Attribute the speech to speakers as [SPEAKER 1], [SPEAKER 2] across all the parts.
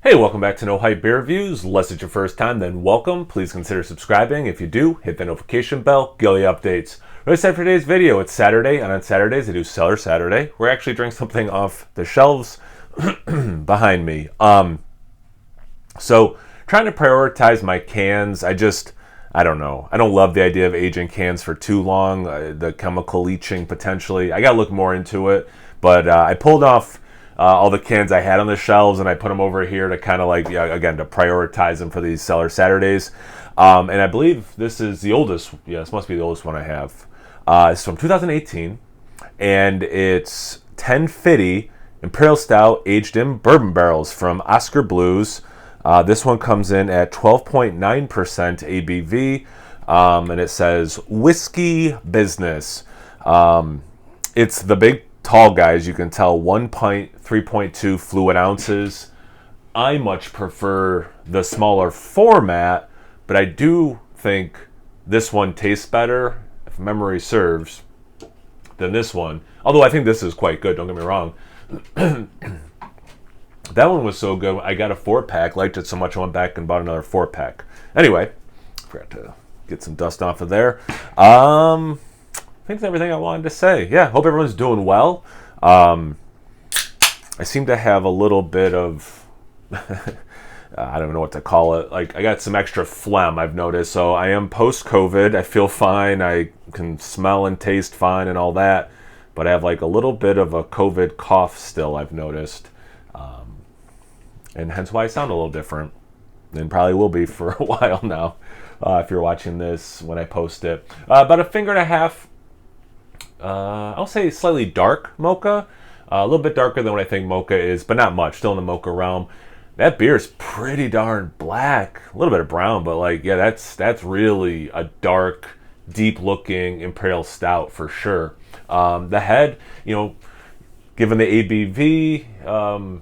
[SPEAKER 1] Hey, welcome back to No Hype Beer Reviews. Unless it's your first time, then welcome. Please consider subscribing. If you do, hit the notification bell, get all the updates. Really excited for today's video. It's Saturday, and on Saturdays I do Cellar Saturday. We're actually drinking something off the shelves behind me. So trying to prioritize my cans. I don't know. I don't love the idea of aging cans for too long. The chemical leaching potentially. I got to look more into it. But I pulled off all the cans I had on the shelves, and I put them over here to kind of again, to prioritize them for these Cellar Saturdays. And I believe this is the oldest. Yeah, this must be the oldest one I have. It's from 2018, and it's 10 Fidy Imperial Stout aged in bourbon barrels from Oskar Blues. This one comes in at 12.9% ABV, and it says Whiskey Business. It's the big tall guys, you can tell, 1 pint, 3.2 fluid ounces. I much prefer the smaller format, but I do think this one tastes better, if memory serves, than this one. Although I think this is quite good, don't get me wrong. That one was so good, I got a 4-pack, liked it so much I went back and bought another 4-pack. Anyway, forgot to get some dust off of there. I think that's everything I wanted to say. Yeah, hope everyone's doing well. I seem to have a little bit of, I don't know what to call it. Like, I got some extra phlegm, I've noticed. So I am post-COVID. I feel fine. I can smell and taste fine and all that. But I have like a little bit of a COVID cough still, I've noticed. And hence why I sound a little different. And probably will be for a while now, if you're watching this when I post it. About a finger and a half. I'll say slightly dark mocha, a little bit darker than what I think mocha is, but not much, still in the mocha realm. That beer is pretty darn black, a little bit of brown, but like, yeah, that's really a dark, deep looking Imperial Stout for sure. The head, given the ABV,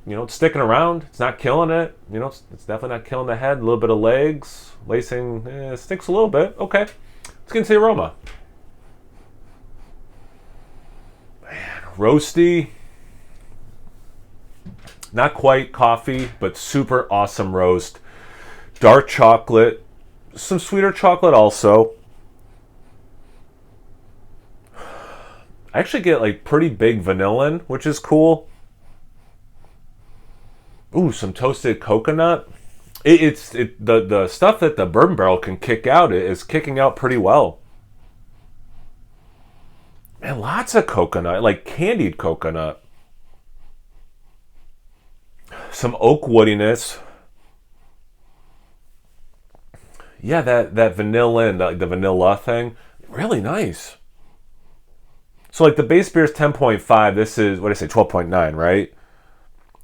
[SPEAKER 1] it's sticking around, it's not killing it, it's definitely not killing the head. A little bit of legs, lacing, sticks a little bit. Okay, let's get into the aroma. Roasty, not quite coffee, but super awesome roast. Dark chocolate, some sweeter chocolate also. I actually get like pretty big vanillin, which is cool. Ooh, some toasted coconut. The stuff that the bourbon barrel can kick out is kicking out pretty well. And lots of coconut, like candied coconut. Some oak woodiness. Yeah, that vanilla and the vanilla thing, really nice. So like the base beer is 10.5. This is, what did I say, 12.9, right?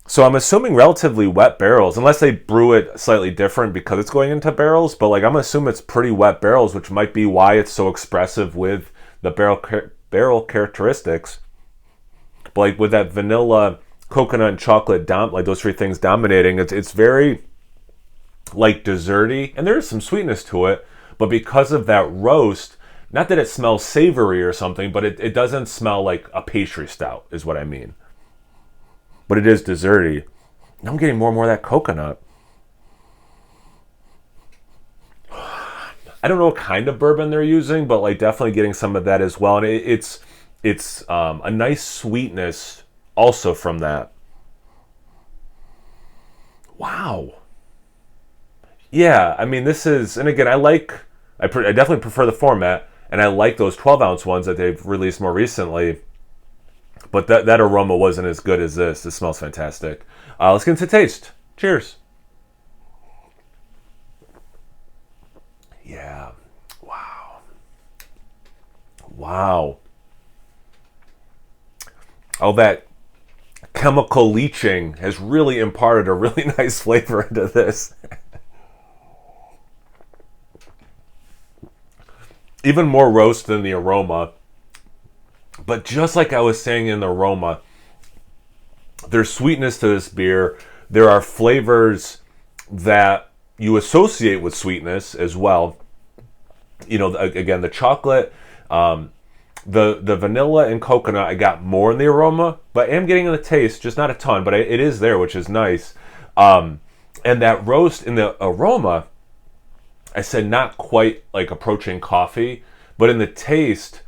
[SPEAKER 1] So I'm assuming relatively wet barrels, unless they brew it slightly different because it's going into barrels. But like I'm assuming it's pretty wet barrels, which might be why it's so expressive with the barrel characteristics. But like with that vanilla, coconut, and chocolate, like those three things dominating, it's very like desserty, and there is some sweetness to it. But because of that roast, not that it smells savory or something, but it doesn't smell like a pastry stout, is what I mean. But it is desserty. And I'm getting more and more of that coconut. I don't know what kind of bourbon they're using, but like definitely getting some of that as well. And it's a nice sweetness also from that. Wow. Yeah, I mean, this is, and again, I definitely prefer the format, and I like those 12-ounce ones that they've released more recently. But that aroma wasn't as good as this. This smells fantastic. Let's get into taste. Cheers. Yeah. Wow. Wow. Oh, that chemical leaching has really imparted a really nice flavor into this. Even more roast than the aroma. But just like I was saying in the aroma, there's sweetness to this beer. There are flavors that you associate with sweetness as well. Again, the chocolate, the vanilla and coconut, I got more in the aroma, but I am getting in the taste, just not a ton, but it is there, which is nice. And that roast in the aroma, I said not quite like approaching coffee, but in the taste,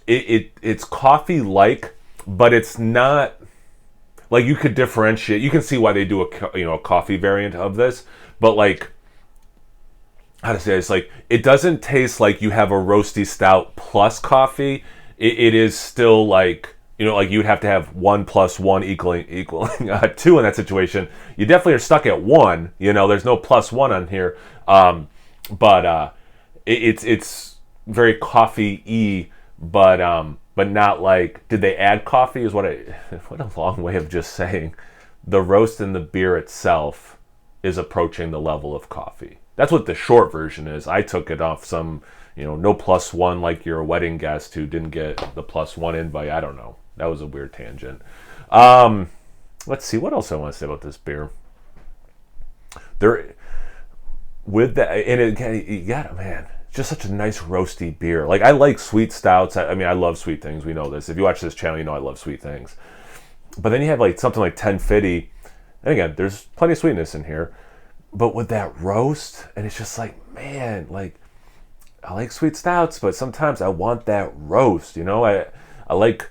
[SPEAKER 1] it's coffee-like, but it's not like you could differentiate. You can see why they do a coffee variant of this, but like how to say it, it's like it doesn't taste like you have a roasty stout plus coffee. It is still like like you'd have to have 1 + 1 equaling 2 in that situation. You definitely are stuck at 1. There's no +1 on here, but it's very coffee-y, but not like, did they add coffee? Is what a long way of just saying the roast in the beer itself is approaching the level of coffee. That's what the short version is. I took it off some, no +1 like your wedding guest who didn't get the +1 invite. I don't know. That was a weird tangent. Let's see what else I want to say about this beer. With that, and again, you got it, man. Just such a nice roasty beer. Like, I like sweet stouts. I mean, I love sweet things. We know this. If you watch this channel, you know I love sweet things. But then you have like something like 10 Fidy, and again, there's plenty of sweetness in here. But with that roast, and it's just like, man, like, I like sweet stouts, but sometimes I want that roast. I like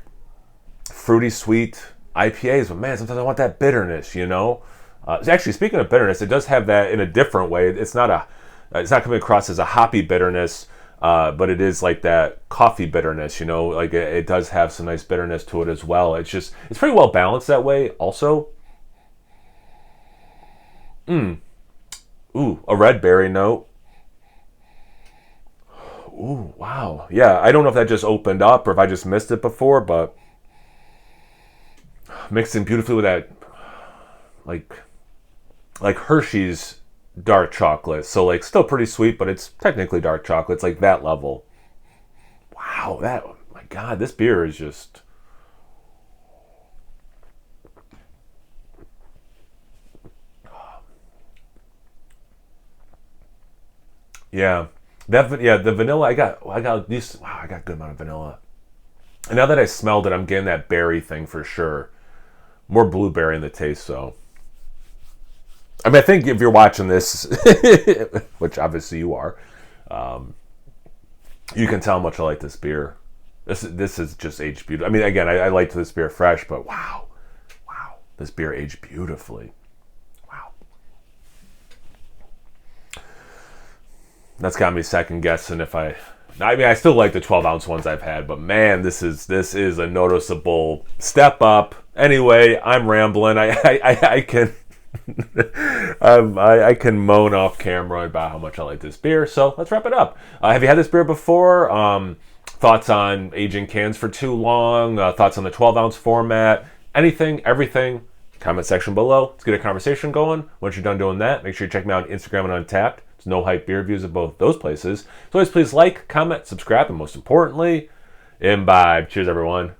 [SPEAKER 1] fruity sweet IPAs, but man, sometimes I want that bitterness. Actually, speaking of bitterness, it does have that in a different way. It's not coming across as a hoppy bitterness, but it is like that coffee bitterness. Like it does have some nice bitterness to it as well. It's pretty well balanced that way. Also, ooh, a red berry note. Ooh, wow. Yeah, I don't know if that just opened up or if I just missed it before, but mixing beautifully with that, like Hershey's dark chocolate. So like still pretty sweet, but it's technically dark chocolate. It's like that level. Wow, oh my God, this beer is just... Yeah. The vanilla, I got these. Wow, I got a good amount of vanilla. And now that I smelled it, I'm getting that berry thing for sure. More blueberry in the taste, so. I mean, I think if you're watching this, which obviously you are, you can tell how much I like this beer. This is just aged beautifully. I mean, again, I liked this beer fresh, but wow, this beer aged beautifully. Wow. That's got me second guessing if I mean, I still like the 12-ounce ones I've had, but man, this is a noticeable step up. Anyway, I'm rambling. I can I can moan off camera about how much I like this beer. So let's wrap it up. Have you had this beer before? Thoughts on aging cans for too long? Thoughts on the 12-ounce format? Anything, everything? Comment section below. Let's get a conversation going. Once you're done doing that, make sure you check me out on Instagram and Untappd. It's No Hype Beer Reviews at both those places. So always please like, comment, subscribe, and most importantly, imbibe. Cheers, everyone.